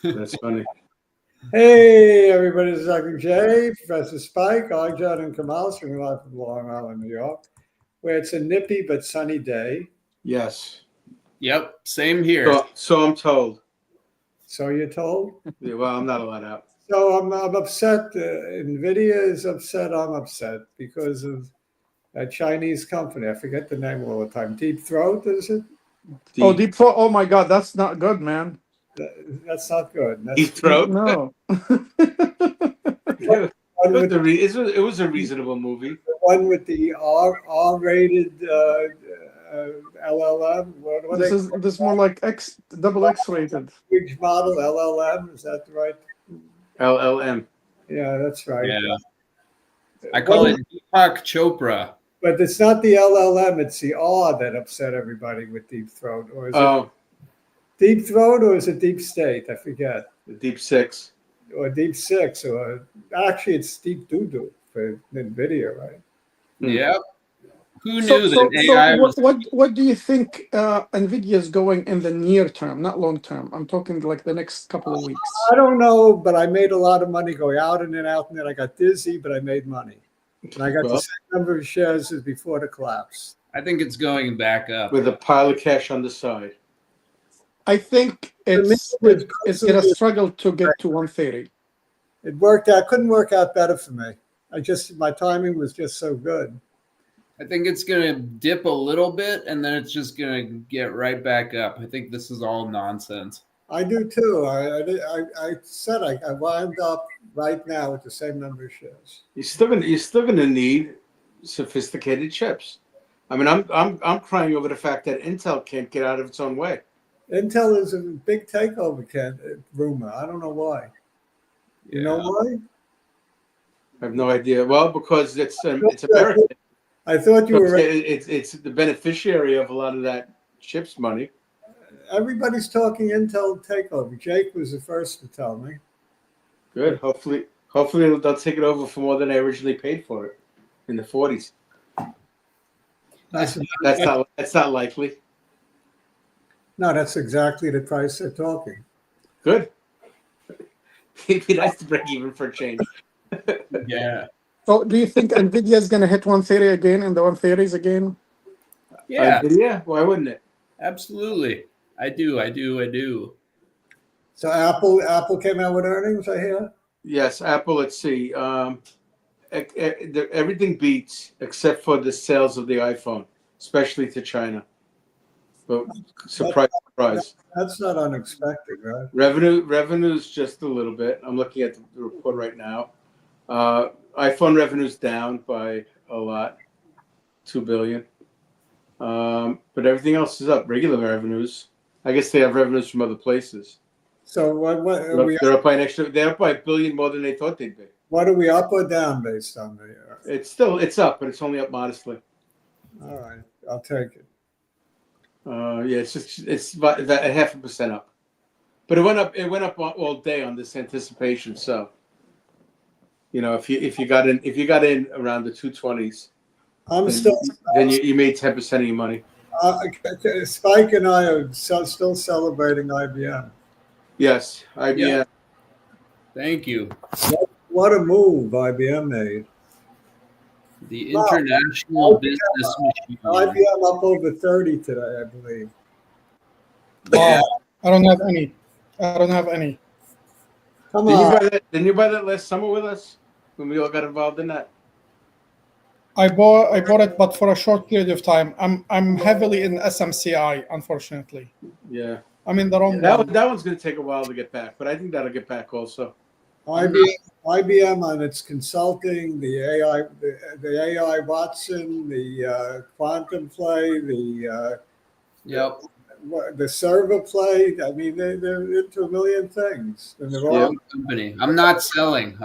That's funny. Hey, everybody, this is Dr. J, Professor Spike, Arjun, and Kamal, from live from Long Island, New York, where it's a nippy but sunny day. Yes. Yep, same here. So I'm told. So you're told? Yeah, well, I'm not allowed out. So I'm upset. NVIDIA is upset. I'm upset because of a Chinese company. I forget the name all the time. Deep Throat, is it? Deep Throat. Oh my God, that's not good, man. That's not good. That's Deep Throat? No. It was a reasonable movie. The one with the R-rated LLM. This is more like double X rated. Which model LLM? Is that the right? LLM. Yeah, that's right. Yeah. I call it Deepak Chopra. But it's not the LLM, it's the R that upset everybody with Deep Throat. Or is it Deep Throat or is it Deep State? I forget. The Deep Six. Or Deep Six. Or actually, it's Deep Doo-Doo for NVIDIA, right? Yeah. Who knew that AI was... What do you think NVIDIA is going in the near term, not long term? I'm talking like the next couple of weeks. I don't know, but I made a lot of money going out and then out and then. I got dizzy, but I made money. And I got the same number of shares as before the collapse. I think it's going back up. With a pile of cash on the side. I think it's going to struggle to get to 130. It worked out. Couldn't work out better for me. My timing was just so good. I think it's going to dip a little bit, and then it's just going to get right back up. I think this is all nonsense. I do too. I said I wound up right now with the same number of shares. You're still gonna need sophisticated chips. I mean, I'm crying over the fact that Intel can't get out of its own way. Intel is a big takeover rumor. I don't know why. You know why? I have no idea. Well, because it's American. I thought you were. It's the beneficiary of a lot of that chips money. Everybody's talking Intel takeover. Jake was the first to tell me. Good. Hopefully they'll take it over for more than I originally paid for it in the 40s. That's not likely. No, that's exactly the price they're talking. Good. It'd be nice to break even for a change. Yeah. So, do you think NVIDIA is going to hit 130 again in the 130s again? Yeah. Yeah. Why wouldn't it? Absolutely. I do. So Apple came out with earnings, I hear? Yes, Apple, let's see. Everything beats except for the sales of the iPhone, especially to China. But surprise. That's not unexpected, right? Revenue's just a little bit. I'm looking at the report right now. iPhone revenue's down by a lot, $2 billion. But everything else is up. Regular revenues. I guess they have revenues from other places. So they're up by They're up by $1 billion more than they thought they'd be. What are we up or down based on the? It's up, but it's only up modestly. All right, I'll take it. Yeah, it's about 0.5% up, but it went up all day on this anticipation. So, if you got in around the 220s, then you made 10% of your money. Spike and I are still celebrating IBM. Yes, IBM. Yep. Thank you. What a move IBM made. The international business machine. IBM up over 30 today, I believe. Yeah. I don't have any. Come on. Didn't you buy that last summer with us when we all got involved in that? I bought it, but for a short period of time. I'm heavily in SMCI, unfortunately. Yeah. I'm in the wrong one. That one's going to take a while to get back, but I think that'll get back also. IBM on its consulting, the AI Watson, the quantum play, the server play. I mean, they're into a million things. And they're all company. I'm not selling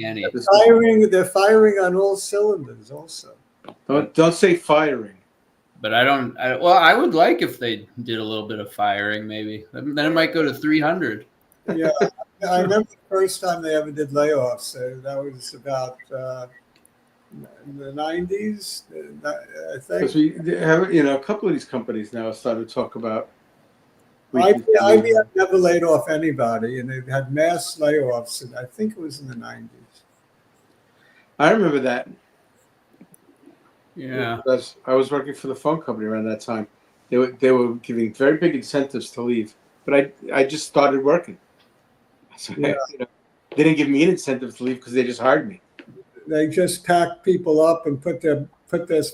any. They're firing on all cylinders also. Don't say firing. But I would like if they did a little bit of firing, maybe. Then it might go to 300. Yeah, I remember the first time they ever did layoffs. That was about in the 90s, I think. Because we have, a couple of these companies now started to talk about IBM never laid off anybody, and they've had mass layoffs. I think it was in the 90s. I remember that. Yeah. Because I was working for the phone company around that time. They were giving very big incentives to leave, but I just started working. So Yeah. They didn't give me an incentive to leave because they just hired me. They just packed people up and put their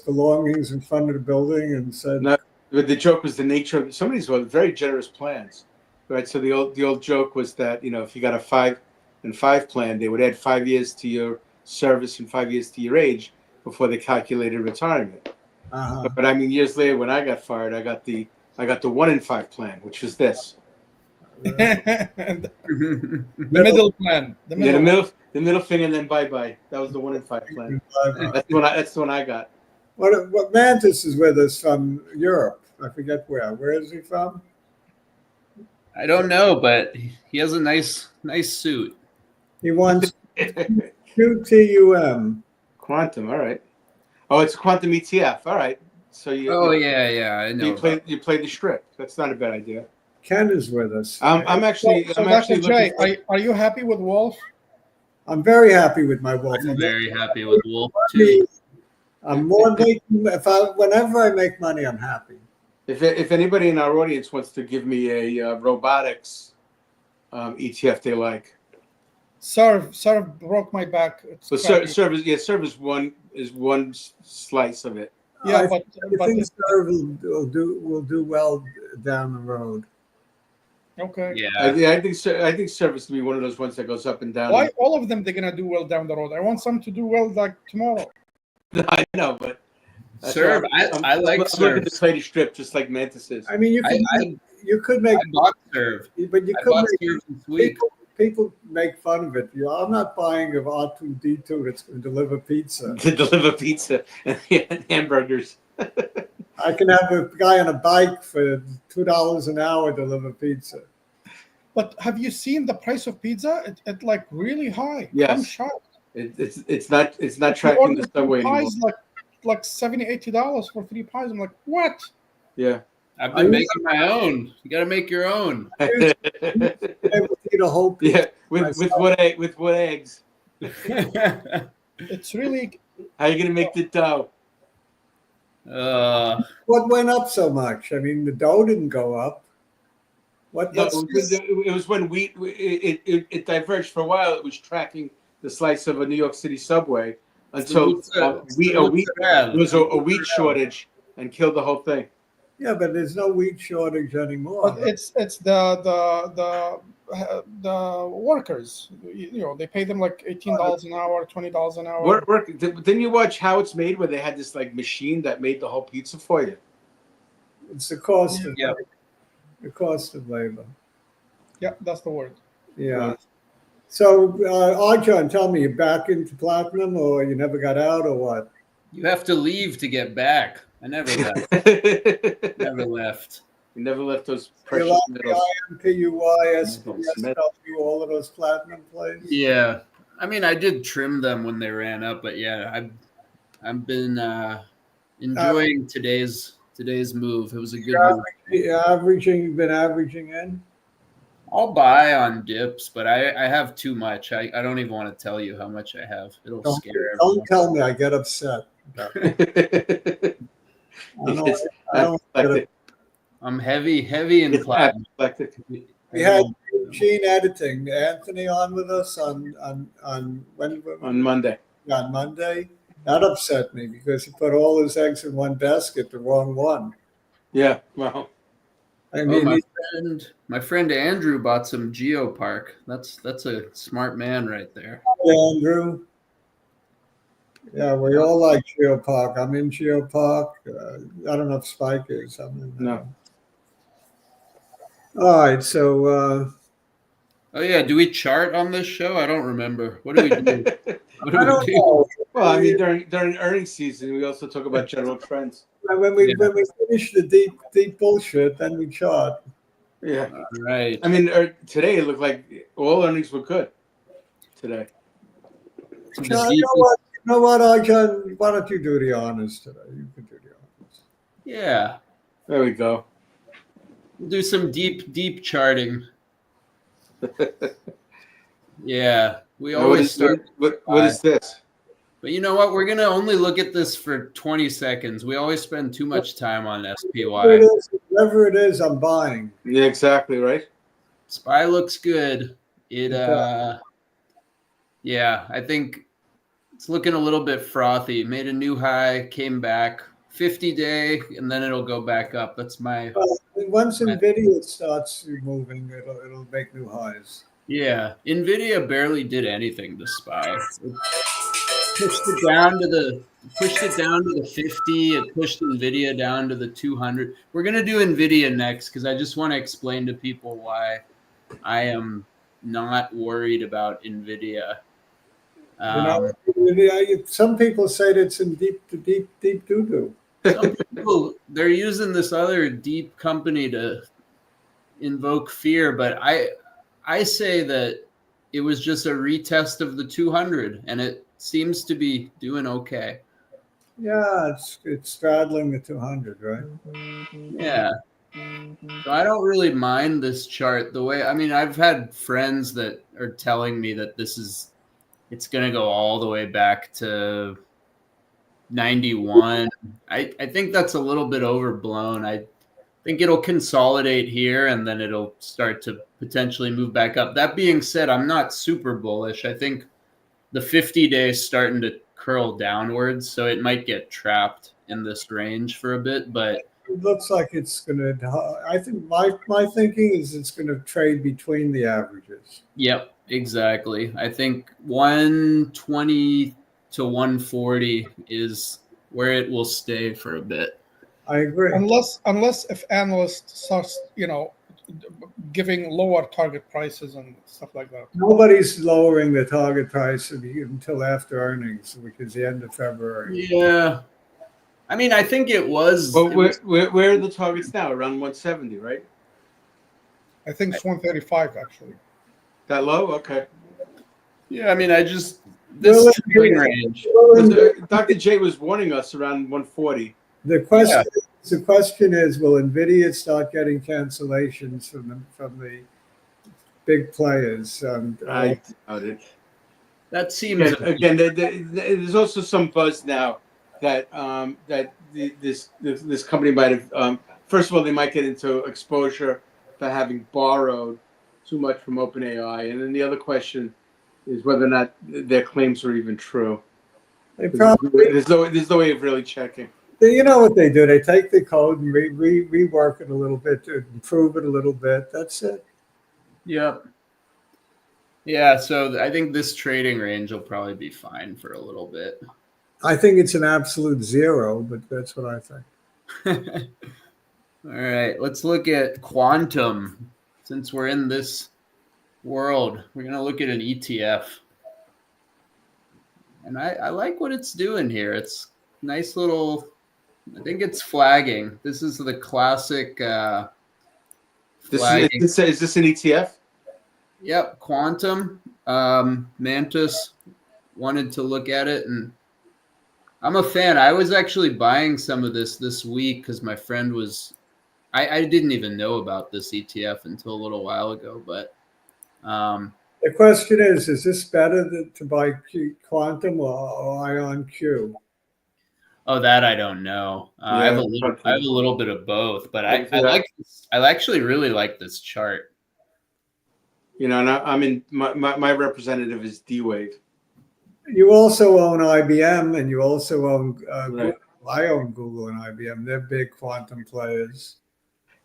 belongings in front of the building and said, But the joke was the nature of some of these were very generous plans, right? So the old joke was that if you got a 5 and 5 plan, they would add 5 years to your service and 5 years to your age before they calculated retirement. uh-huh. But I mean, years later, when I got fired, I got the 1 in 5 plan, which was this. The middle plan. The middle finger, and then bye. That was the 1 in 5 plan. That's the one I got. What Mantis is with us from Europe. I forget where. Where is he from? I don't know, but he has a nice suit. He wants QTUM. Quantum, all right. Oh, it's quantum ETF. All right. So yeah, I know. You play the strip. That's not a bad idea. Ken is with us. I'm actually Dr. J, looking are you happy with Wolf? I'm very happy with my Wolf. I'm very happy with Wolf too. I'm more making whenever I make money, I'm happy. If anybody in our audience wants to give me a robotics ETF they like. Serve broke my back. So serve is one slice of it. Yeah, I but think Serve will do well down the road. okay. Yeah. I think service can be one of those ones that goes up and down. Why all of them they're gonna do well down the road? I want some to do well like tomorrow. I know, but Serve. I like I'm Serve. looking to play the strip just like Mantis is. I mean, you could make, I bought Serve. but you I could bought make Serve this week. people make fun of it. I'm not buying of R2D2 that's going to deliver pizza. To deliver pizza and hamburgers. I can have a guy on a bike for $2 an hour deliver pizza. But have you seen the price of pizza? It's like really high. Yes. I'm shocked. It's not tracking the subway anymore. Pies like $70-$80 for 3 pies. I'm like, what? Yeah. I've been making my own. You got to make your own. I would eat a whole pizza. Yeah, with what eggs? It's really. How are you gonna make the dough? What went up so much? I mean, the dough didn't go up. It was when wheat it diverged for a while. It was tracking the slice of a New York City subway until there was a wheat shortage and killed the whole thing. Yeah, but there's no wheat shortage anymore. But it's the workers. They pay them like $18 an hour, $20 an hour. Didn't you watch How It's Made, where they had this like machine that made the whole pizza for you? It's the cost of Yeah. the cost of labor. Yeah, that's the word. Yeah. So, Arjan, tell me, you're back into platinum, or you never got out, or what? You have to leave to get back. I never left. Never left. You never left those You precious like metals. the IMPUI, SBSW, all of those platinum plays? Yeah. I mean, I did trim them when they ran up, but yeah, I've been enjoying today's move. It was a good move. You've been averaging in? I'll buy on dips, but I have too much. I don't even want to tell you how much I have. It'll scare everyone. Don't tell me, I get upset. I'm heavy in platinum. We had gene editing. Anthony on with us on when? On Monday. On Monday. That upset me because he put all his eggs in one basket, the wrong one. Yeah, well. I mean, my friend Andrew bought some Geopark. That's a smart man right there. Andrew. Yeah, we all like Geopark. I'm in Geopark. I don't know if Spike is. No. All right, so. Oh yeah, do we chart on this show? I don't remember. What do we do? I don't know. Well, I mean, during earnings season, we also talk about general trends. When we finish the deep bullshit, then we chart. Yeah. Right. I mean, today it looked like all earnings were good today. You know what, Arjan? Why don't you do the honors today? You can do the honors. Yeah. There we go. We'll do some deep charting. Yeah, we Now, always start. what is this? But you know what? We're gonna only look at this for 20 seconds. We always spend too much time on SPY. Whatever it is, I'm buying. Yeah, exactly right. SPY looks good. Yeah, I think it's looking a little bit frothy. Made a new high, came back 50-day, and then it'll go back up. That's my Once NVIDIA starts moving, it'll make new highs. yeah. NVIDIA barely did anything to SPY. It pushed it down to the 50. It pushed NVIDIA down to the 200. We're gonna do NVIDIA next because I just want to explain to people why I am not worried about NVIDIA. Some people say that it's in deep doo-doo. Some people, they're using this other deep company to invoke fear, but I say that it was just a retest of the 200, and it seems to be doing okay. Yeah, it's straddling the 200, right? Yeah. So I don't really mind this chart the way, I mean, I've had friends that are telling me that it's going to go all the way back to 91. I think that's a little bit overblown. I think it'll consolidate here and then it'll start to potentially move back up. That being said, I'm not super bullish. I think the 50-day is starting to curl downwards, so it might get trapped in this range for a bit, but it looks like it's going to, I think my thinking is it's going to trade between the averages. Yep, exactly. I think 120 to 140 is where it will stay for a bit. I agree. Unless if analysts start, giving lower target prices and stuff like that. Nobody's lowering the target price until after earnings, which is the end of February. Yeah. I mean, I think it was. But where are the targets now? Around 170, right? I think it's 135 actually. That low? Okay. Yeah, I mean, this trading range. Dr. J was warning us around 140. The question is, will NVIDIA start getting cancellations from the big players? I doubt it. That seems again. There's also some buzz now that this company might have. First of all, they might get into exposure for having borrowed too much from OpenAI, and then the other question is whether or not their claims are even true. They probably there's no way of really checking. You know what they do? They take the code and rework it a little bit to improve it a little bit. That's it. Yep. Yeah, so I think this trading range will probably be fine for a little bit. I think it's an absolute zero, but that's what I think. All right, let's look at quantum. Since we're in this world, we're going to look at an ETF. And I like what it's doing here. It's nice little, I think it's flagging. This is the classic flagging. Is this an ETF? Yep, quantum. Mantis wanted to look at it, and I'm a fan. I was actually buying some of this week because my friend was. I didn't even know about this ETF until a little while ago, but the question is this better to buy quantum or ion Q? Oh, that I don't know. I have a little bit of both, but I actually really like this chart. And I'm in my representative is D-Wave. You also own IBM, and you also own right. Google. I own Google and IBM. They're big quantum players.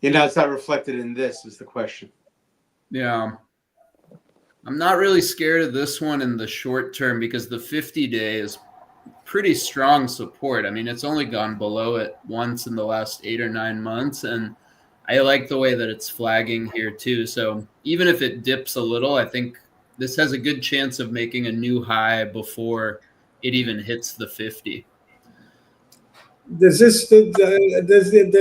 It's not reflected in this is the question. Yeah. I'm not really scared of this one in the short term because the 50-day is pretty strong support. I mean, it's only gone below it once in the last 8 or 9 months, and I like the way that it's flagging here too. So even if it dips a little, I think this has a good chance of making a new high before it even hits the 50. Do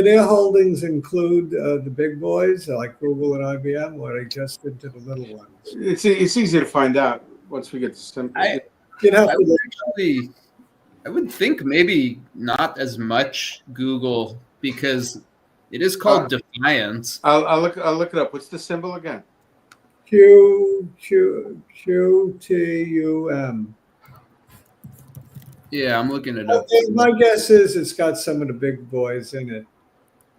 their holdings include the big boys like Google and IBM, or are they just into the little ones? It's easy to find out once we get to simple. I would think maybe not as much Google because It is called Defiance. I'll look it up. What's the symbol again? QTUM. Yeah, I'm looking it up. My guess is it's got some of the big boys in it.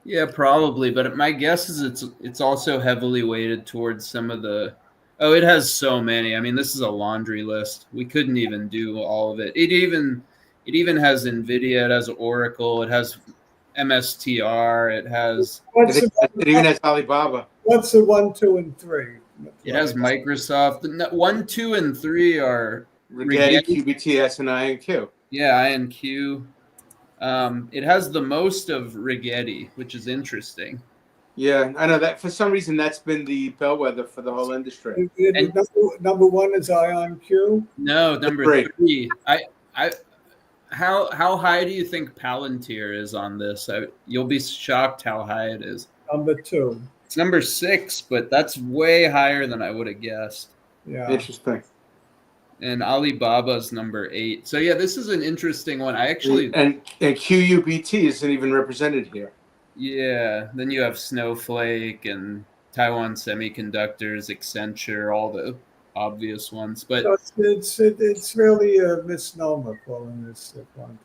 Yeah, probably, but my guess is it's also heavily weighted towards some of the. Oh, it has so many. I mean, this is a laundry list. We couldn't even do all of it. It even has NVIDIA. It has Oracle. It has mstr. It has. It even has Alibaba. What's the 1, 2, and 3? It has Microsoft. The 1, 2, and 3 are Rigetti, QBTS, and INQ. Yeah, INQ. It has the most of Rigetti, which is interesting. Yeah, I know that for some reason that's been the bellwether for the whole industry. Number 1 is IonQ. No, number 3. How high do you think Palantir is on this? You'll be shocked how high it is. Number 2. It's number 6, but that's way higher than I would have guessed. Yeah, Interesting. And Alibaba's number 8. So yeah, this is an interesting one. I actually and QUBT isn't even represented here. Yeah, then you have Snowflake and Taiwan Semiconductors, Accenture, all the obvious ones. But so it's really a misnomer calling this quantum.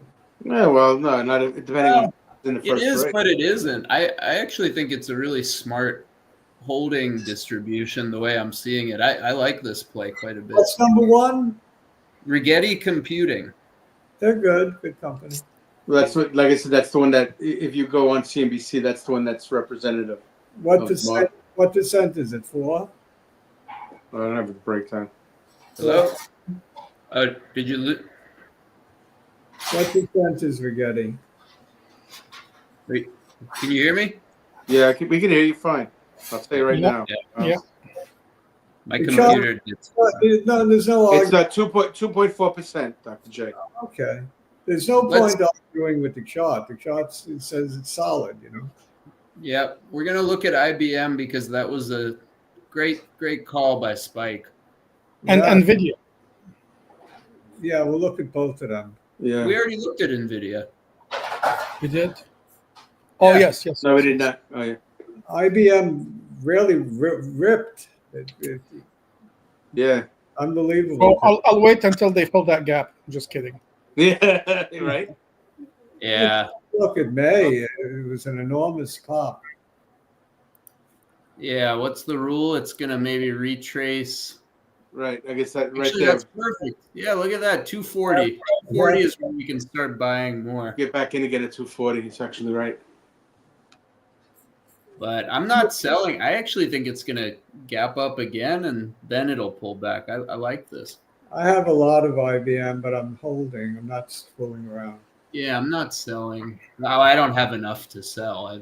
Yeah, well, no, not depending on in the first. It is, break. but it isn't. I actually think it's a really smart holding distribution the way I'm seeing it. I like this play quite a bit. What's number 1? Rigetti Computing. They're good company. Well, that's what, like I said, that's the one that if you go on CNBC, that's the one that's representative. What percent is it for? I don't have a breakdown. Hello? Did you? What percent is Rigetti? Wait, can you hear me? Yeah, we can hear you fine. I'll tell you right now. Yeah. My computer gets. No, there's no It's argument. 2.4%, Dr. J. Okay. There's no point arguing with the chart. The chart it says it's solid, you know. Yeah, we're gonna look at IBM because that was a great call by Spike. And Yeah. NVIDIA. Yeah, we'll look at both of them. Yeah. We already looked at NVIDIA. We did. Oh Yeah. yes. No, we did not. Oh, yeah. IBM really ripped. Yeah. Unbelievable. So I'll wait until they fill that gap. Just kidding. Yeah. Right. Yeah, Look at May. It was an enormous pop. yeah. What's the rule? It's gonna maybe retrace. Right. I guess that right Actually, there. that's perfect. Yeah, look at that. 240. 240 is when we can start buying more. Get back in again at 240. It's actually right. But I'm not selling. I actually think it's gonna gap up again, and then it'll pull back. I like this. I have a lot of IBM, but I'm holding. I'm not fooling around. Yeah, I'm not selling. No, I don't have enough to sell.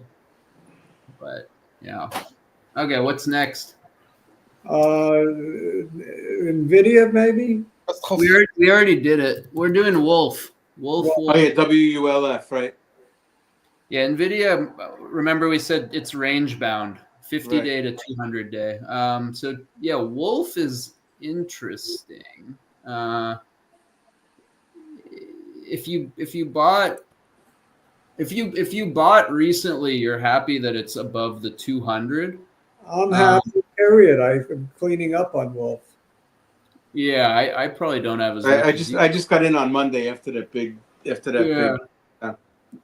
But yeah. Okay, what's next? NVIDIA, maybe? We already did it. We're doing Wolf. Wolf. Oh, yeah. WULF, right? Yeah, NVIDIA, remember we said it's range bound, 50 day to 200 day. So yeah, Wolf is interesting. If you bought recently, you're happy that it's above the 200. I'm happy, period. I'm cleaning up on Wolf. Yeah, I probably don't have as much. I just got in on Monday after that big.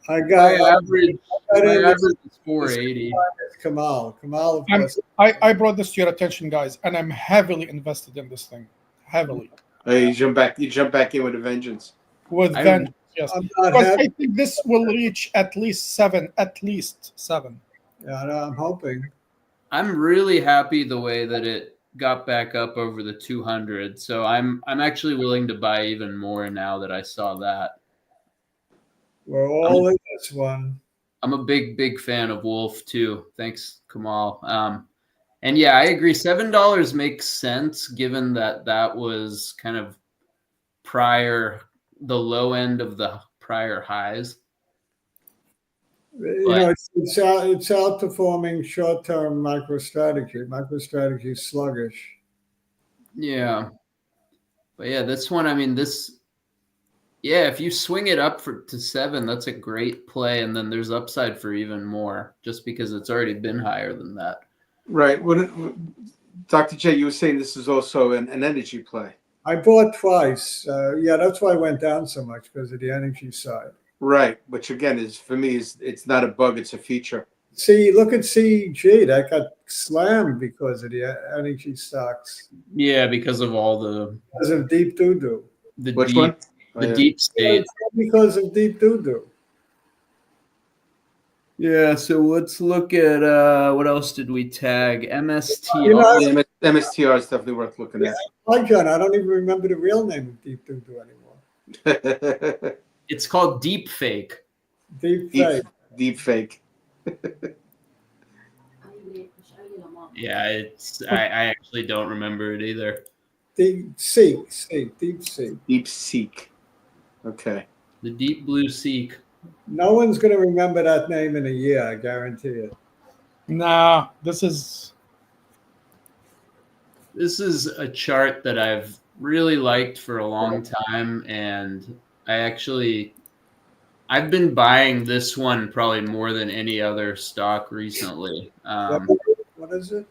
I My got average is 480. Kamal. Kamal, I brought this to your attention, guys, and I'm heavily invested in this thing. Heavily. You jump back in with a vengeance. With vengeance, yes. I'm not Because happy. I think this will reach at least seven. Yeah, I'm hoping. I'm really happy the way that it got back up over the 200. So I'm actually willing to buy even more now that I saw that. We're all in this one. I'm a big fan of Wolf too. Thanks, Kamal. And yeah, I agree. $7 makes sense given that was kind of the low end of the prior highs. You know, it's outperforming short-term MicroStrategy. MicroStrategy is sluggish. Yeah. But yeah, this one, I mean, Yeah, if you swing it up to 7, that's a great play, and then there's upside for even more, just because it's already been higher than that. Right. Dr. J, you were saying this is also an energy play. I bought twice. Yeah, that's why I went down so much, because of the energy side. Right, which again is for me is it's not a bug, it's a feature. See, look at CG. That got slammed because of the energy stocks. Yeah, because of all the Because of deep doo-doo. Which deep one? the yeah. deep state. Because of deep doo-doo. Yeah, so let's look at what else did we tag? MSTR. You know, Yeah, MSTR is definitely worth looking at. Hi, John. I don't even remember the real name of deep doo-doo anymore. It's called deep fake. Deep fake. Deep fake. Yeah, I actually don't remember it either. Deep seek. Deep seek. Deep seek. Okay. The deep blue seek. No one's going to remember that name in a year, I guarantee it. Nah, this is a chart that I've really liked for a long time, and I've been buying this one probably more than any other stock recently. What is it?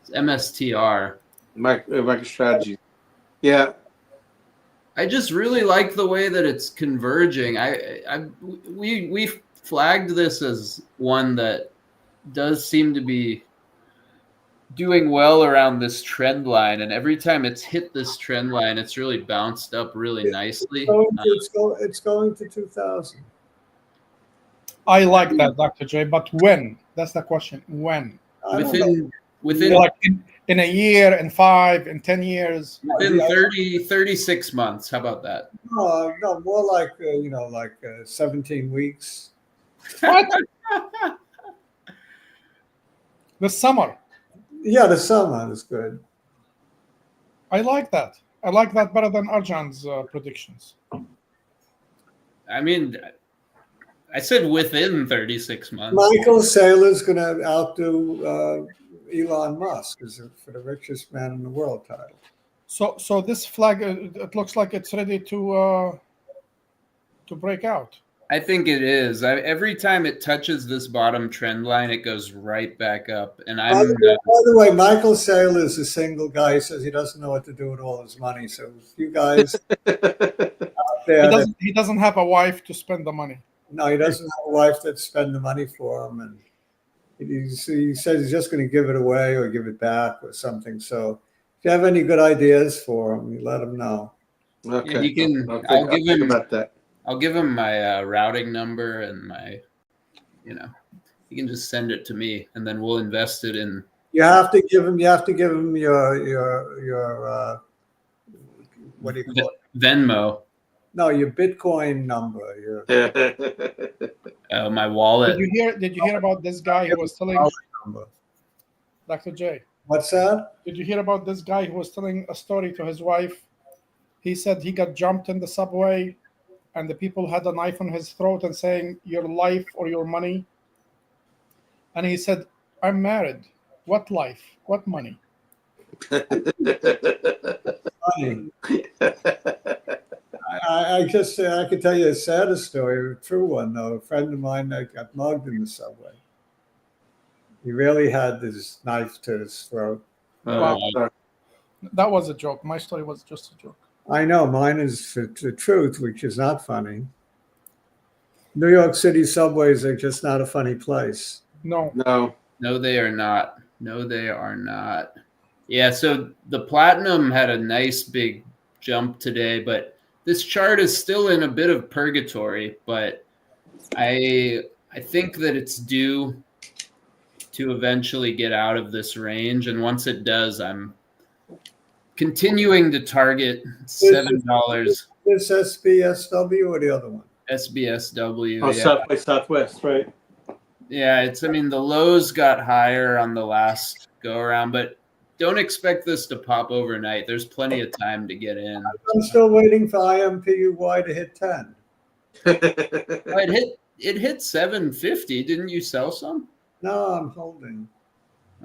It's MSTR. MicroStrategy. Yeah. I just really like the way that it's converging. We flagged this as one that does seem to be doing well around this trend line, and every time it's hit this trend line, it's really bounced up really nicely. It's going to 2000. I like that, Dr. J. But when? That's the question. When? Within Like in a year, in 5, in 10 years. within 36 months. How about that? No, more like 17 weeks. What? The summer. Yeah, the summer is good. I like that. I like that better than Arjan's predictions. I mean, I said within 36 months. Michael Saylor's going to outdo Elon Musk for the richest man in the world title. So this flag, it looks like it's ready to break out. I think it is. Every time it touches this bottom trend line, it goes right back up. And By the way, Michael Saylor is a single guy. He says he doesn't know what to do with all his money. So you guys out there, He doesn't have a wife to spend the money. no, he doesn't have a wife that spend the money for him, and he says he's just going to give it away or give it back or something. So if you have any good ideas for him, you let him know. Okay. Yeah, he can. I'll think about that. I'll give him my routing number and my, he can just send it to me, and then we'll invest it in. You have to give him your what do you call it? Venmo. No, your Bitcoin number. My wallet. Did you hear about this guy who was telling Number. Dr. J? What's that? Did you hear about this guy who was telling a story to his wife? He said he got jumped in the subway, and the people had a knife on his throat and saying, "Your life or your money." And he said, "I'm married. What life? What money?" Funny. I could tell you a sadder story, a true one though. A friend of mine that got mugged in the subway. He really had this knife to his throat. That was a joke. My story was just a joke. I know, mine is the truth, which is not funny. New York City subways are just not a funny place. No, they are not. No, they are not. Yeah, so the platinum had a nice big jump today, but this chart is still in a bit of purgatory. But I think that it's due to eventually get out of this range, and once it does, I'm continuing to target $7. This SBSW or the other one? SBSW. Oh, Yeah. South by Southwest, right? Yeah, the lows got higher on the last go around, but don't expect this to pop overnight. There's plenty of time to get in. I'm still waiting for IMPUY to hit 10. It hit 750. Didn't you sell some? No, I'm holding.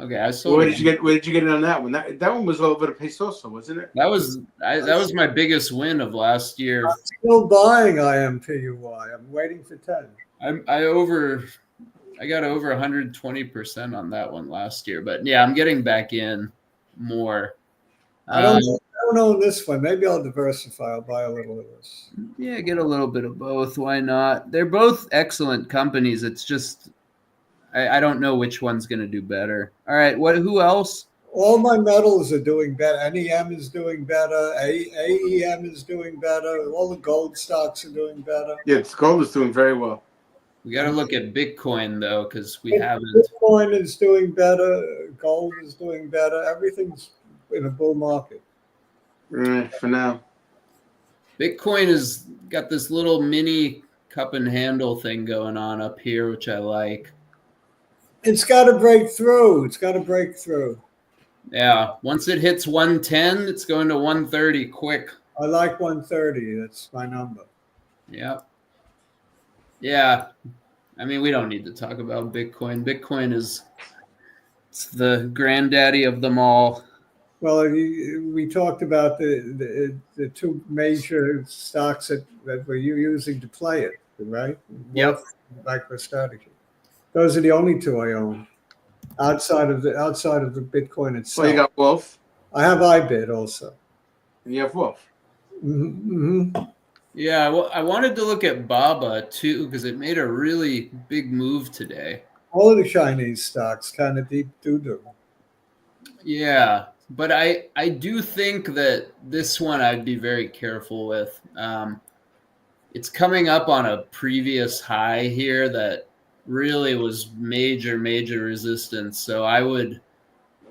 Okay, I sold. Where did you get? Where did you get it on that one? That one was over the pesos, wasn't it? That was my biggest win of last year. I'm still buying IMPUY. I'm waiting for 10. I got over 120% on that one last year, but yeah, I'm getting back in more. I don't own this one. Maybe I'll diversify. I'll buy a little of this. Yeah, get a little bit of both. Why not? They're both excellent companies. It's just I don't know which one's going to do better. All right, who else? All my metals are doing better. NEM is doing better. AEM is doing better. All the gold stocks are doing better. Yeah, gold is doing very well. We got to look at Bitcoin though, because we haven't. Bitcoin is doing better. Gold is doing better. Everything's in a bull market. For now. Bitcoin has got this little mini cup and handle thing going on up here, which I like. It's got to break through. It's got to break through. Yeah, once it hits 110, it's going to 130 quick. I like 130. That's my number. Yeah. Yeah. I mean, we don't need to talk about Bitcoin. Bitcoin it's the granddaddy of them all. Well, we talked about the two major stocks that we're using to play it, right? Yep. MicroStrategy. Those are the only two I own outside of the Bitcoin itself. Well, you got Wolf. I have iBit also. And you have Wolf. Mm-hmm. Yeah, well, I wanted to look at Baba too because it made a really big move today. All of the Chinese stocks kind of deep doo-doo. Yeah, but I do think that this one I'd be very careful with. It's coming up on a previous high here that really was major resistance. So I would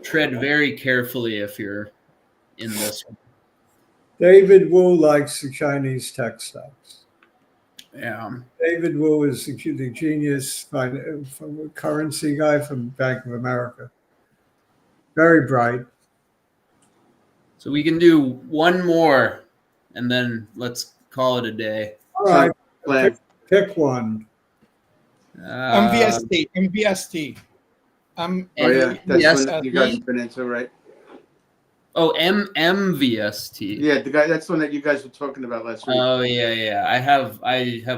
tread very carefully if you're in this one. David Wu likes the Chinese tech stocks. Yeah. David Wu is the genius currency guy from Bank of America. Very bright. So we can do one more, and then let's call it a day. All right, pick one. MVST. Oh yeah, that's MVST? one you guys have been into, right? Oh, MVST. Yeah, the guy. That's one that you guys were talking about last week. Oh yeah. I have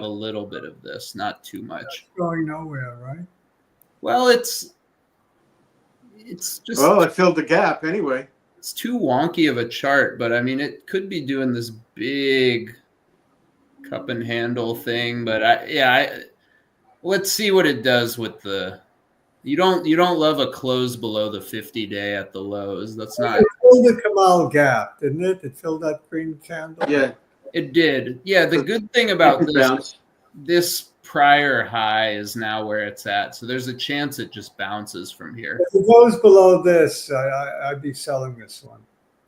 a little bit of this, not too much. It's going nowhere, right? Well, it's just Well, it filled the gap anyway. it's too wonky of a chart, but I mean it could be doing this big cup and handle thing, but let's see what it does with the. You don't love a close below the 50-day at the lows. That's not. It filled the Kamal gap, didn't it? It filled that green candle. Yeah, It did. Yeah, the good thing about it bounced. this prior high is now where it's at. So there's a chance it just bounces from here. If it goes below this, I'd be selling this one.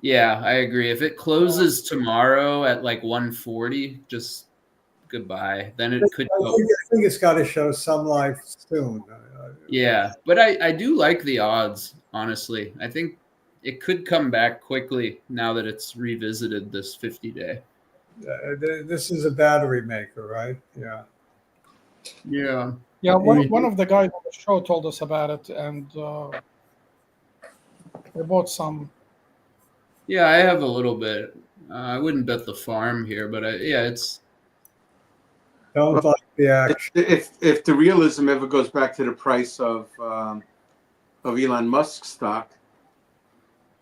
Yeah, I agree. If it closes tomorrow at like 140, just goodbye. Then it could go. I think it's got to show some life soon. Yeah, but I do like the odds, honestly. I think it could come back quickly now that it's revisited this 50-day. This is a battery maker, right? Yeah. Yeah. Yeah, one of the guys on the show told us about it, and we bought some. Yeah, I have a little bit. I wouldn't bet the farm here, but it's. Don't like the action. If the realism ever goes back to the price of Elon Musk's stock,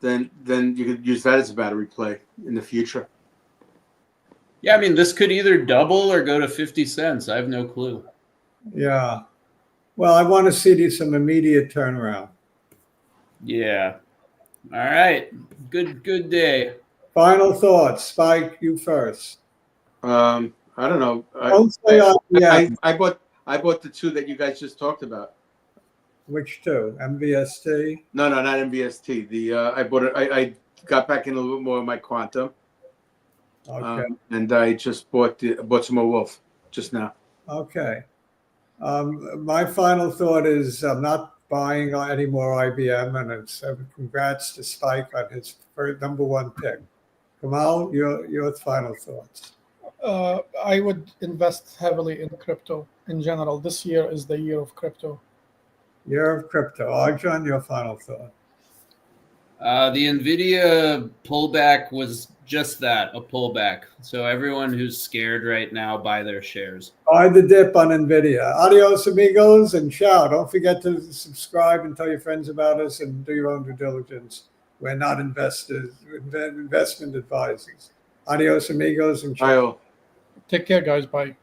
then you could use that as a battery play in the future. Yeah, I mean, this could either double or go to 50 cents. I have no clue. Yeah. Well, I want to see some immediate turnaround. Yeah. All right. Good day. Final thoughts. Spike, you first. I don't know. Don't say I bought the two that you guys just talked about. Which two? MVST? No, not MVST. I bought it. I got back in a little bit more of my quantum. Okay. And I just bought some more Wolf just now. Okay. My final thought is I'm not buying any more IBM, and it's congrats to Spike on his number one pick. Kamal, your final thoughts. I would invest heavily in crypto in general. This year is the year of crypto. Year of crypto. Arjun, your final thought. The NVIDIA pullback was just that, a pullback. So everyone who's scared right now, buy their shares. Buy the dip on NVIDIA. Adios, amigos, and ciao. Don't forget to subscribe and tell your friends about us and do your own due diligence. We're not investors, investment advisors. Adios, amigos, and ciao. Kyle. Take care, guys. Bye.